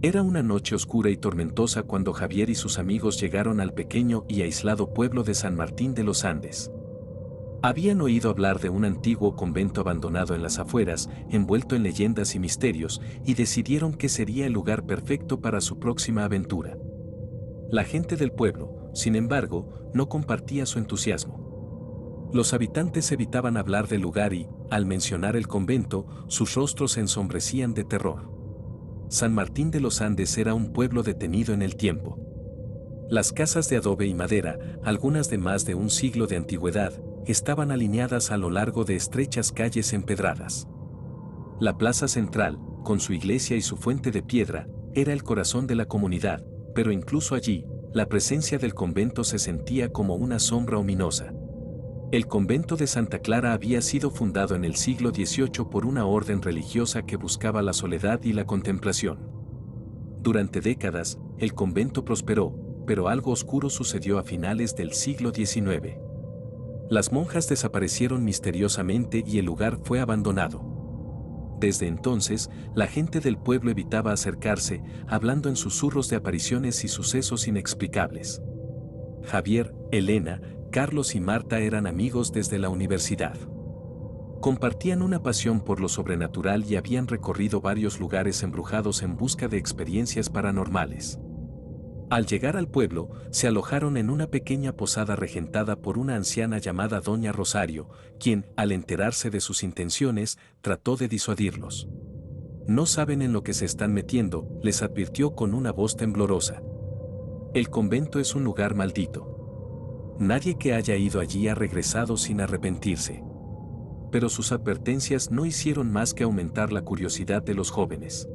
Era una noche oscura y tormentosa cuando Javier y sus amigos llegaron al pequeño y aislado pueblo de San Martín de los Andes. Habían oído hablar de un antiguo convento abandonado en las afueras, envuelto en leyendas y misterios, y decidieron que sería el lugar perfecto para su próxima aventura. La gente del pueblo, sin embargo, no compartía su entusiasmo. Los habitantes evitaban hablar del lugar y, al mencionar el convento, sus rostros se ensombrecían de terror. San Martín de los Andes era un pueblo detenido en el tiempo. Las casas de adobe y madera, algunas de más de un siglo de antigüedad, estaban alineadas a lo largo de estrechas calles empedradas. La plaza central, con su iglesia y su fuente de piedra, era el corazón de la comunidad, pero incluso allí, la presencia del convento se sentía como una sombra ominosa. El convento de Santa Clara había sido fundado en el siglo XVIII por una orden religiosa que buscaba la soledad y la contemplación. Durante décadas, el convento prosperó, pero algo oscuro sucedió a finales del siglo XIX. Las monjas desaparecieron misteriosamente y el lugar fue abandonado. Desde entonces, la gente del pueblo evitaba acercarse, hablando en susurros de apariciones y sucesos inexplicables. Javier, Elena, Carlos y Marta eran amigos desde la universidad. Compartían una pasión por lo sobrenatural y habían recorrido varios lugares embrujados en busca de experiencias paranormales. Al llegar al pueblo, se alojaron en una pequeña posada regentada por una anciana llamada Doña Rosario, quien, al enterarse de sus intenciones, trató de disuadirlos. No saben en lo que se están metiendo, les advirtió con una voz temblorosa. El convento es un lugar maldito. Nadie que haya ido allí ha regresado sin arrepentirse. Pero sus advertencias no hicieron más que aumentar la curiosidad de los jóvenes.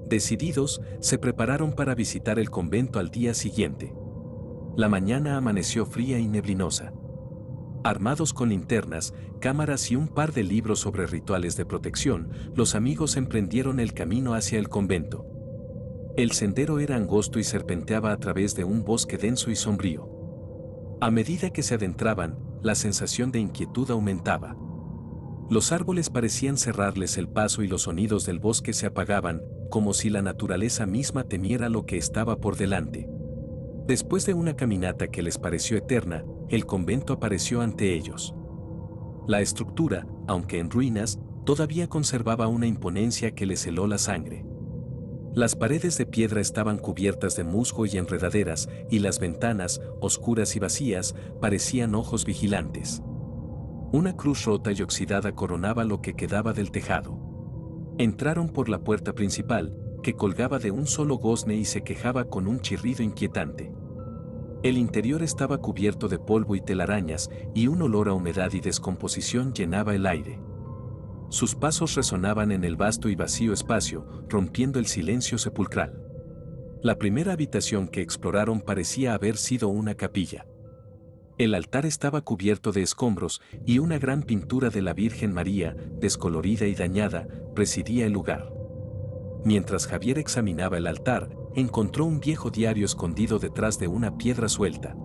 Decididos, se prepararon para visitar el convento al día siguiente. La mañana amaneció fría y neblinosa. Armados con linternas, cámaras y un par de libros sobre rituales de protección, los amigos emprendieron el camino hacia el convento. El sendero era angosto y serpenteaba a través de un bosque denso y sombrío. A medida que se adentraban, la sensación de inquietud aumentaba. Los árboles parecían cerrarles el paso y los sonidos del bosque se apagaban, como si la naturaleza misma temiera lo que estaba por delante. Después de una caminata que les pareció eterna, el convento apareció ante ellos. La estructura, aunque en ruinas, todavía conservaba una imponencia que les heló la sangre. Las paredes de piedra estaban cubiertas de musgo y enredaderas, y las ventanas, oscuras y vacías, parecían ojos vigilantes. Una cruz rota y oxidada coronaba lo que quedaba del tejado. Entraron por la puerta principal, que colgaba de un solo gozne y se quejaba con un chirrido inquietante. El interior estaba cubierto de polvo y telarañas, y un olor a humedad y descomposición llenaba el aire. Sus pasos resonaban en el vasto y vacío espacio, rompiendo el silencio sepulcral. La primera habitación que exploraron parecía haber sido una capilla. El altar estaba cubierto de escombros y una gran pintura de la Virgen María, descolorida y dañada, presidía el lugar. Mientras Javier examinaba el altar, encontró un viejo diario escondido detrás de una piedra suelta.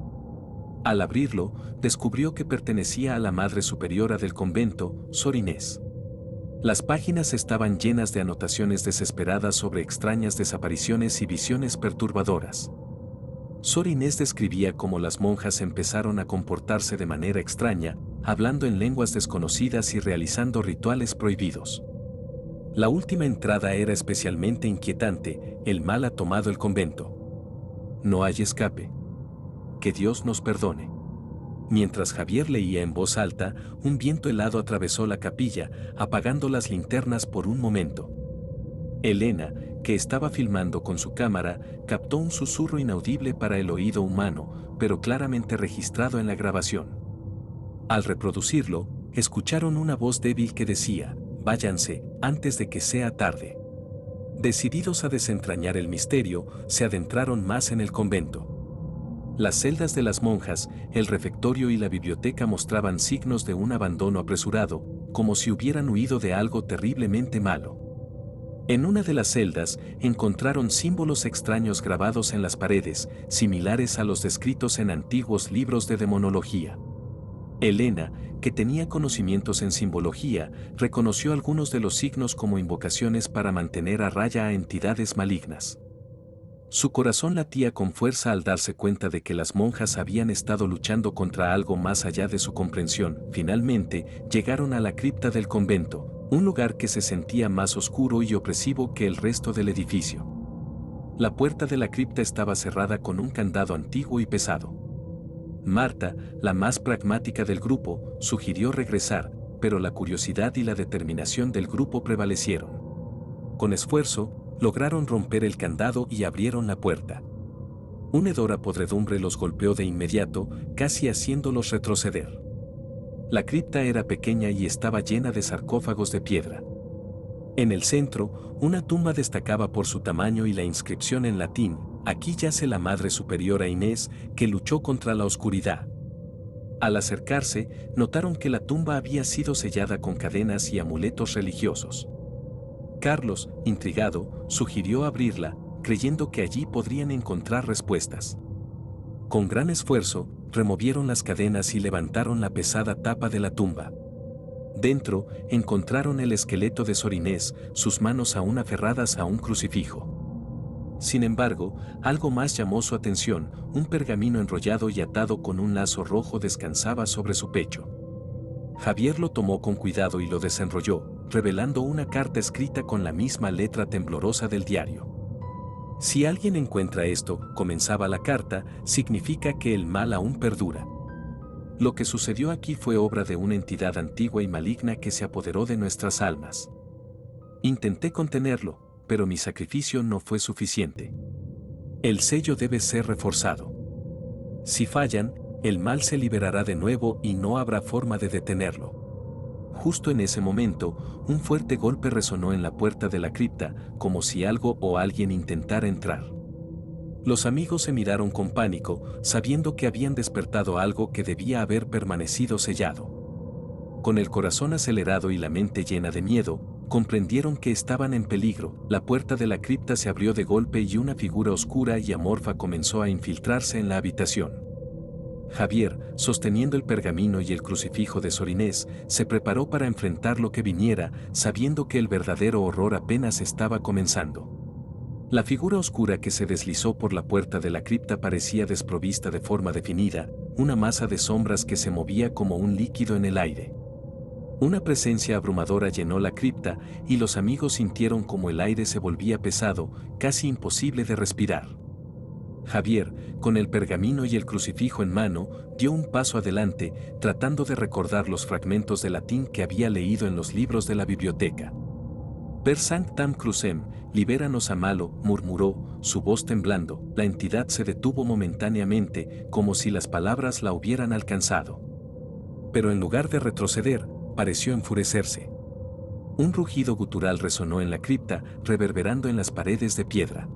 Al abrirlo, descubrió que pertenecía a la Madre Superiora del convento, Sor Inés. Las páginas estaban llenas de anotaciones desesperadas sobre extrañas desapariciones y visiones perturbadoras. Sor Inés describía cómo las monjas empezaron a comportarse de manera extraña, hablando en lenguas desconocidas y realizando rituales prohibidos. La última entrada era especialmente inquietante: el mal ha tomado el convento. No hay escape. Que Dios nos perdone. Mientras Javier leía en voz alta, un viento helado atravesó la capilla, apagando las linternas por un momento. Elena, que estaba filmando con su cámara, captó un susurro inaudible para el oído humano, pero claramente registrado en la grabación. Al reproducirlo, escucharon una voz débil que decía: «Váyanse, antes de que sea tarde». Decididos a desentrañar el misterio, se adentraron más en el convento. Las celdas de las monjas, el refectorio y la biblioteca mostraban signos de un abandono apresurado, como si hubieran huido de algo terriblemente malo. En una de las celdas, encontraron símbolos extraños grabados en las paredes, similares a los descritos en antiguos libros de demonología. Elena, que tenía conocimientos en simbología, reconoció algunos de los signos como invocaciones para mantener a raya a entidades malignas. Su corazón latía con fuerza al darse cuenta de que las monjas habían estado luchando contra algo más allá de su comprensión. Finalmente, llegaron a la cripta del convento, un lugar que se sentía más oscuro y opresivo que el resto del edificio. La puerta de la cripta estaba cerrada con un candado antiguo y pesado. Marta, la más pragmática del grupo, sugirió regresar, pero la curiosidad y la determinación del grupo prevalecieron. Con esfuerzo, lograron romper el candado y abrieron la puerta. Un hedor a podredumbre los golpeó de inmediato, casi haciéndolos retroceder. La cripta era pequeña y estaba llena de sarcófagos de piedra. En el centro, una tumba destacaba por su tamaño y la inscripción en latín: "Aquí yace la Madre Superiora Inés, que luchó contra la oscuridad". Al acercarse, notaron que la tumba había sido sellada con cadenas y amuletos religiosos. Carlos, intrigado, sugirió abrirla, creyendo que allí podrían encontrar respuestas. Con gran esfuerzo, removieron las cadenas y levantaron la pesada tapa de la tumba. Dentro, encontraron el esqueleto de Sor Inés, sus manos aún aferradas a un crucifijo. Sin embargo, algo más llamó su atención: un pergamino enrollado y atado con un lazo rojo descansaba sobre su pecho. Javier lo tomó con cuidado y lo desenrolló, revelando una carta escrita con la misma letra temblorosa del diario. "Si alguien encuentra esto", comenzaba la carta, "significa que el mal aún perdura. Lo que sucedió aquí fue obra de una entidad antigua y maligna que se apoderó de nuestras almas. Intenté contenerlo, pero mi sacrificio no fue suficiente. El sello debe ser reforzado. Si fallan, el mal se liberará de nuevo y no habrá forma de detenerlo". Justo en ese momento, un fuerte golpe resonó en la puerta de la cripta, como si algo o alguien intentara entrar. Los amigos se miraron con pánico, sabiendo que habían despertado algo que debía haber permanecido sellado. Con el corazón acelerado y la mente llena de miedo, comprendieron que estaban en peligro. La puerta de la cripta se abrió de golpe y una figura oscura y amorfa comenzó a infiltrarse en la habitación. Javier, sosteniendo el pergamino y el crucifijo de Sor Inés, se preparó para enfrentar lo que viniera, sabiendo que el verdadero horror apenas estaba comenzando. La figura oscura que se deslizó por la puerta de la cripta parecía desprovista de forma definida, una masa de sombras que se movía como un líquido en el aire. Una presencia abrumadora llenó la cripta y los amigos sintieron como el aire se volvía pesado, casi imposible de respirar. Javier, con el pergamino y el crucifijo en mano, dio un paso adelante, tratando de recordar los fragmentos de latín que había leído en los libros de la biblioteca. "Per sanctam crucem, libéranos a malo", murmuró, su voz temblando. La entidad se detuvo momentáneamente, como si las palabras la hubieran alcanzado. Pero en lugar de retroceder, pareció enfurecerse. Un rugido gutural resonó en la cripta, reverberando en las paredes de piedra.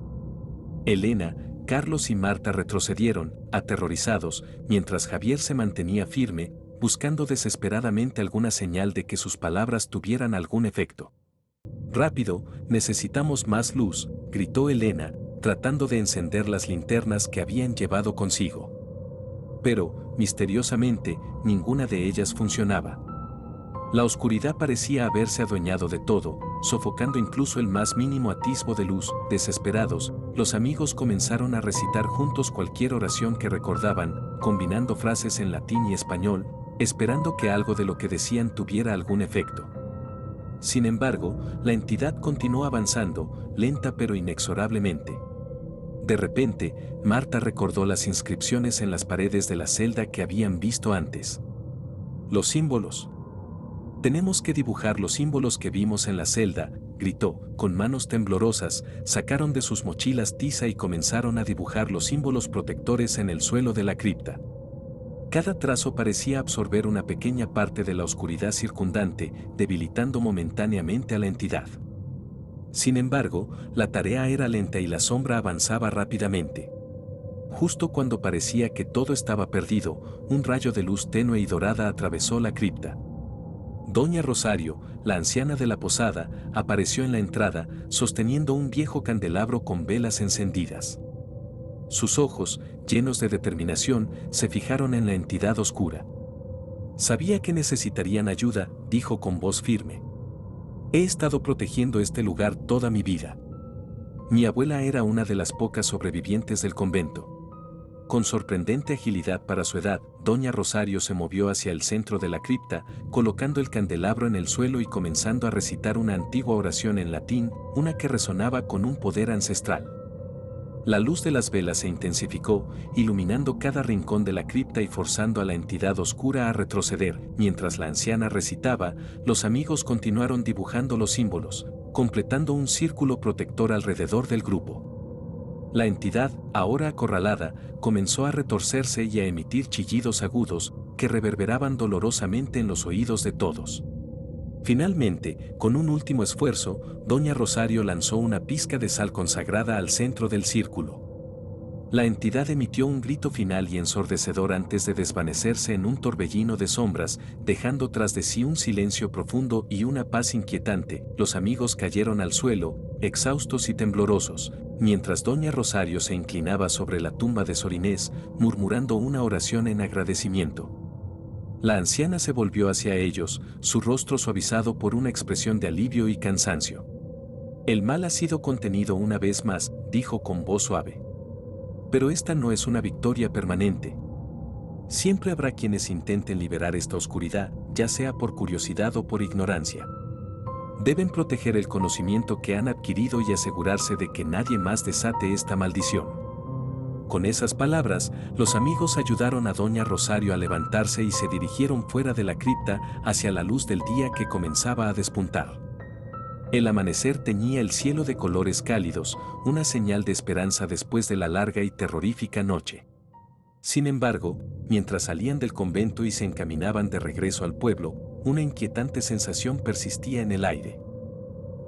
Elena, Carlos y Marta retrocedieron, aterrorizados, mientras Javier se mantenía firme, buscando desesperadamente alguna señal de que sus palabras tuvieran algún efecto. "Rápido, necesitamos más luz", gritó Elena, tratando de encender las linternas que habían llevado consigo. Pero, misteriosamente, ninguna de ellas funcionaba. La oscuridad parecía haberse adueñado de todo, sofocando incluso el más mínimo atisbo de luz. Desesperados, los amigos comenzaron a recitar juntos cualquier oración que recordaban, combinando frases en latín y español, esperando que algo de lo que decían tuviera algún efecto. Sin embargo, la entidad continuó avanzando, lenta pero inexorablemente. De repente, Marta recordó las inscripciones en las paredes de la celda que habían visto antes. "Los símbolos. Tenemos que dibujar los símbolos que vimos en la celda", gritó. Con manos temblorosas, sacaron de sus mochilas tiza y comenzaron a dibujar los símbolos protectores en el suelo de la cripta. Cada trazo parecía absorber una pequeña parte de la oscuridad circundante, debilitando momentáneamente a la entidad. Sin embargo, la tarea era lenta y la sombra avanzaba rápidamente. Justo cuando parecía que todo estaba perdido, un rayo de luz tenue y dorada atravesó la cripta. Doña Rosario, la anciana de la posada, apareció en la entrada, sosteniendo un viejo candelabro con velas encendidas. Sus ojos, llenos de determinación, se fijaron en la entidad oscura. Sabía que necesitarían ayuda, dijo con voz firme. He estado protegiendo este lugar toda mi vida. Mi abuela era una de las pocas sobrevivientes del convento. Con sorprendente agilidad para su edad, doña Rosario se movió hacia el centro de la cripta, colocando el candelabro en el suelo y comenzando a recitar una antigua oración en latín, una que resonaba con un poder ancestral. La luz de las velas se intensificó, iluminando cada rincón de la cripta y forzando a la entidad oscura a retroceder. Mientras la anciana recitaba, los amigos continuaron dibujando los símbolos, completando un círculo protector alrededor del grupo. La entidad, ahora acorralada, comenzó a retorcerse y a emitir chillidos agudos que reverberaban dolorosamente en los oídos de todos. Finalmente, con un último esfuerzo, doña Rosario lanzó una pizca de sal consagrada al centro del círculo. La entidad emitió un grito final y ensordecedor antes de desvanecerse en un torbellino de sombras, dejando tras de sí un silencio profundo y una paz inquietante. Los amigos cayeron al suelo, exhaustos y temblorosos, mientras doña Rosario se inclinaba sobre la tumba de Sor Inés, murmurando una oración en agradecimiento. La anciana se volvió hacia ellos, su rostro suavizado por una expresión de alivio y cansancio. El mal ha sido contenido una vez más, dijo con voz suave. Pero esta no es una victoria permanente. Siempre habrá quienes intenten liberar esta oscuridad, ya sea por curiosidad o por ignorancia. Deben proteger el conocimiento que han adquirido y asegurarse de que nadie más desate esta maldición. Con esas palabras, los amigos ayudaron a doña Rosario a levantarse y se dirigieron fuera de la cripta hacia la luz del día que comenzaba a despuntar. El amanecer teñía el cielo de colores cálidos, una señal de esperanza después de la larga y terrorífica noche. Sin embargo, mientras salían del convento y se encaminaban de regreso al pueblo, una inquietante sensación persistía en el aire.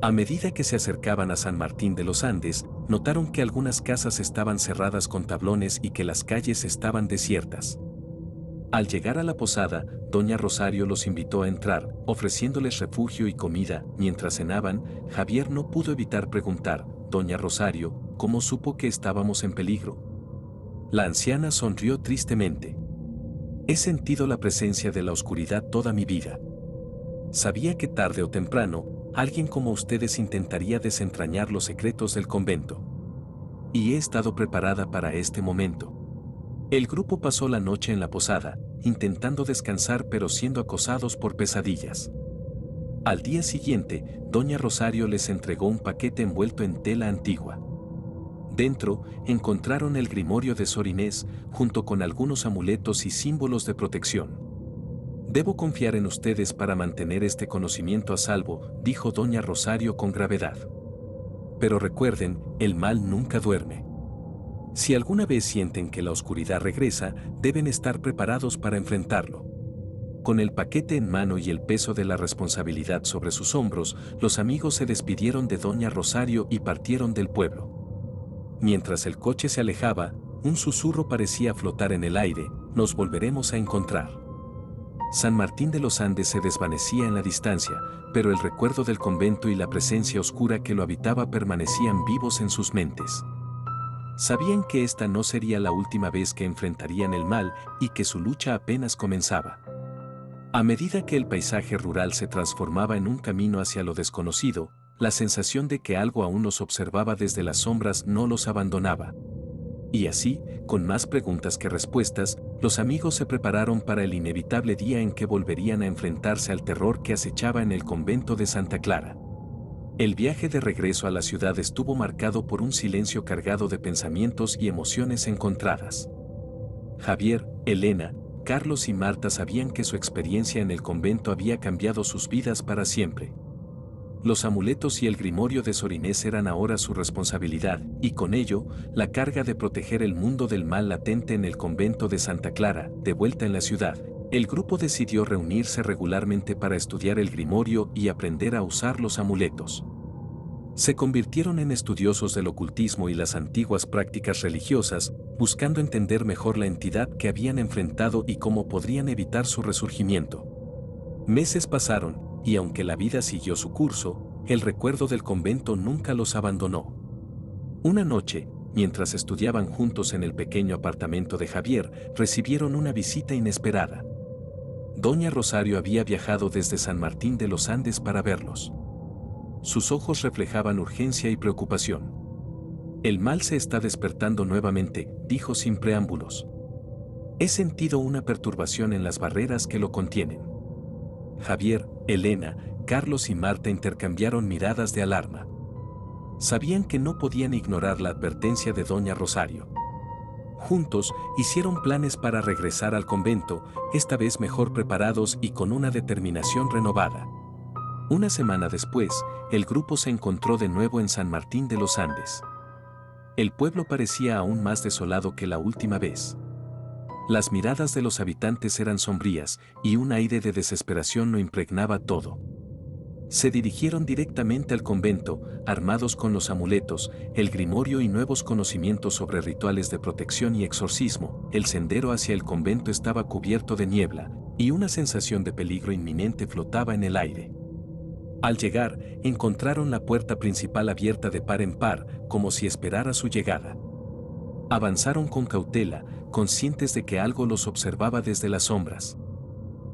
A medida que se acercaban a San Martín de los Andes, notaron que algunas casas estaban cerradas con tablones y que las calles estaban desiertas. Al llegar a la posada, doña Rosario los invitó a entrar, ofreciéndoles refugio y comida. Mientras cenaban, Javier no pudo evitar preguntar, doña Rosario, ¿cómo supo que estábamos en peligro? La anciana sonrió tristemente. He sentido la presencia de la oscuridad toda mi vida. Sabía que tarde o temprano, alguien como ustedes intentaría desentrañar los secretos del convento. Y he estado preparada para este momento. El grupo pasó la noche en la posada, intentando descansar pero siendo acosados por pesadillas. Al día siguiente, doña Rosario les entregó un paquete envuelto en tela antigua. Dentro, encontraron el grimorio de Sor Inés, junto con algunos amuletos y símbolos de protección. Debo confiar en ustedes para mantener este conocimiento a salvo, dijo doña Rosario con gravedad. Pero recuerden, el mal nunca duerme. Si alguna vez sienten que la oscuridad regresa, deben estar preparados para enfrentarlo. Con el paquete en mano y el peso de la responsabilidad sobre sus hombros, los amigos se despidieron de doña Rosario y partieron del pueblo. Mientras el coche se alejaba, un susurro parecía flotar en el aire: nos volveremos a encontrar. San Martín de los Andes se desvanecía en la distancia, pero el recuerdo del convento y la presencia oscura que lo habitaba permanecían vivos en sus mentes. Sabían que esta no sería la última vez que enfrentarían el mal y que su lucha apenas comenzaba. A medida que el paisaje rural se transformaba en un camino hacia lo desconocido, la sensación de que algo aún los observaba desde las sombras no los abandonaba. Y así, con más preguntas que respuestas, los amigos se prepararon para el inevitable día en que volverían a enfrentarse al terror que acechaba en el convento de Santa Clara. El viaje de regreso a la ciudad estuvo marcado por un silencio cargado de pensamientos y emociones encontradas. Javier, Elena, Carlos y Marta sabían que su experiencia en el convento había cambiado sus vidas para siempre. Los amuletos y el grimorio de Sor Inés eran ahora su responsabilidad, y con ello, la carga de proteger el mundo del mal latente en el convento de Santa Clara. De vuelta en la ciudad, el grupo decidió reunirse regularmente para estudiar el grimorio y aprender a usar los amuletos. Se convirtieron en estudiosos del ocultismo y las antiguas prácticas religiosas, buscando entender mejor la entidad que habían enfrentado y cómo podrían evitar su resurgimiento. Meses pasaron, y aunque la vida siguió su curso, el recuerdo del convento nunca los abandonó. Una noche, mientras estudiaban juntos en el pequeño apartamento de Javier, recibieron una visita inesperada. Doña Rosario había viajado desde San Martín de los Andes para verlos. Sus ojos reflejaban urgencia y preocupación. El mal se está despertando nuevamente, dijo sin preámbulos. He sentido una perturbación en las barreras que lo contienen. Javier, Elena, Carlos y Marta intercambiaron miradas de alarma. Sabían que no podían ignorar la advertencia de Doña Rosario. Juntos, hicieron planes para regresar al convento, esta vez mejor preparados y con una determinación renovada. Una semana después, el grupo se encontró de nuevo en San Martín de los Andes. El pueblo parecía aún más desolado que la última vez. Las miradas de los habitantes eran sombrías y un aire de desesperación lo impregnaba todo. Se dirigieron directamente al convento, armados con los amuletos, el grimorio y nuevos conocimientos sobre rituales de protección y exorcismo. El sendero hacia el convento estaba cubierto de niebla, y una sensación de peligro inminente flotaba en el aire. Al llegar, encontraron la puerta principal abierta de par en par, como si esperara su llegada. Avanzaron con cautela, conscientes de que algo los observaba desde las sombras.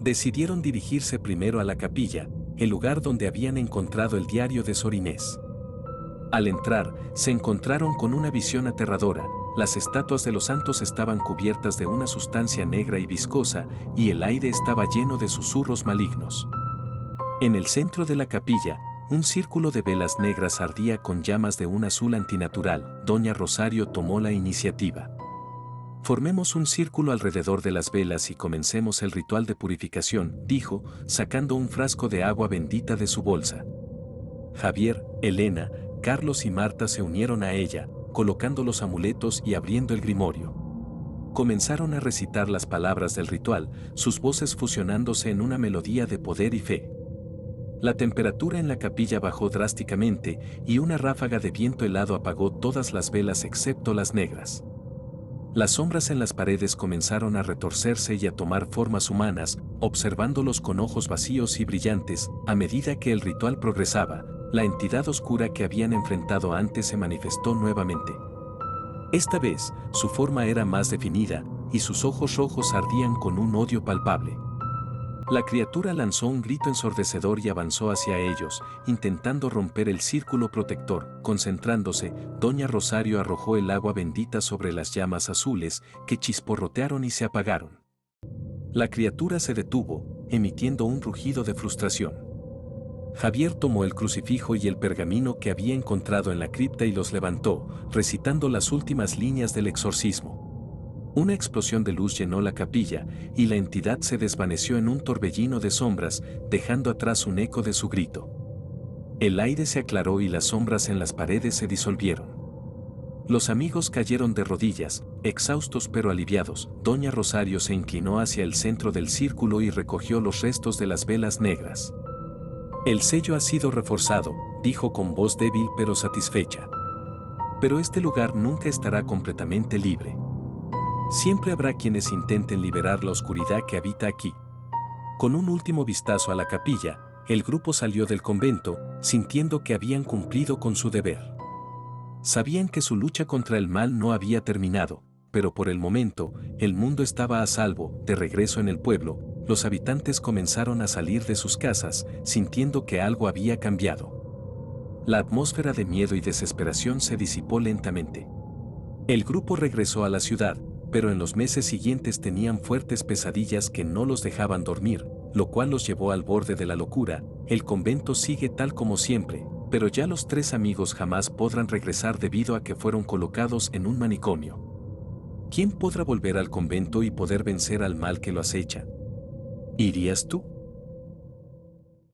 Decidieron dirigirse primero a la capilla, el lugar donde habían encontrado el diario de Sor Inés. Al entrar, se encontraron con una visión aterradora. Las estatuas de los santos estaban cubiertas de una sustancia negra y viscosa, y el aire estaba lleno de susurros malignos. En el centro de la capilla, un círculo de velas negras ardía con llamas de un azul antinatural. Doña Rosario tomó la iniciativa. Formemos un círculo alrededor de las velas y comencemos el ritual de purificación, dijo, sacando un frasco de agua bendita de su bolsa. Javier, Elena, Carlos y Marta se unieron a ella, colocando los amuletos y abriendo el grimorio. Comenzaron a recitar las palabras del ritual, sus voces fusionándose en una melodía de poder y fe. La temperatura en la capilla bajó drásticamente y una ráfaga de viento helado apagó todas las velas excepto las negras. Las sombras en las paredes comenzaron a retorcerse y a tomar formas humanas, observándolos con ojos vacíos y brillantes. A medida que el ritual progresaba, la entidad oscura que habían enfrentado antes se manifestó nuevamente. Esta vez, su forma era más definida, y sus ojos rojos ardían con un odio palpable. La criatura lanzó un grito ensordecedor y avanzó hacia ellos, intentando romper el círculo protector. Concentrándose, Doña Rosario arrojó el agua bendita sobre las llamas azules, que chisporrotearon y se apagaron. La criatura se detuvo, emitiendo un rugido de frustración. Javier tomó el crucifijo y el pergamino que había encontrado en la cripta y los levantó, recitando las últimas líneas del exorcismo. Una explosión de luz llenó la capilla, y la entidad se desvaneció en un torbellino de sombras, dejando atrás un eco de su grito. El aire se aclaró y las sombras en las paredes se disolvieron. Los amigos cayeron de rodillas, exhaustos pero aliviados. Doña Rosario se inclinó hacia el centro del círculo y recogió los restos de las velas negras. El sello ha sido reforzado, dijo con voz débil pero satisfecha. Pero este lugar nunca estará completamente libre. Siempre habrá quienes intenten liberar la oscuridad que habita aquí. Con un último vistazo a la capilla, el grupo salió del convento, sintiendo que habían cumplido con su deber. Sabían que su lucha contra el mal no había terminado, pero por el momento, el mundo estaba a salvo. De regreso en el pueblo, los habitantes comenzaron a salir de sus casas, sintiendo que algo había cambiado. La atmósfera de miedo y desesperación se disipó lentamente. El grupo regresó a la ciudad, pero en los meses siguientes tenían fuertes pesadillas que no los dejaban dormir, lo cual los llevó al borde de la locura. El convento sigue tal como siempre, pero ya los tres amigos jamás podrán regresar debido a que fueron colocados en un manicomio. ¿Quién podrá volver al convento y poder vencer al mal que lo acecha? ¿Irías tú?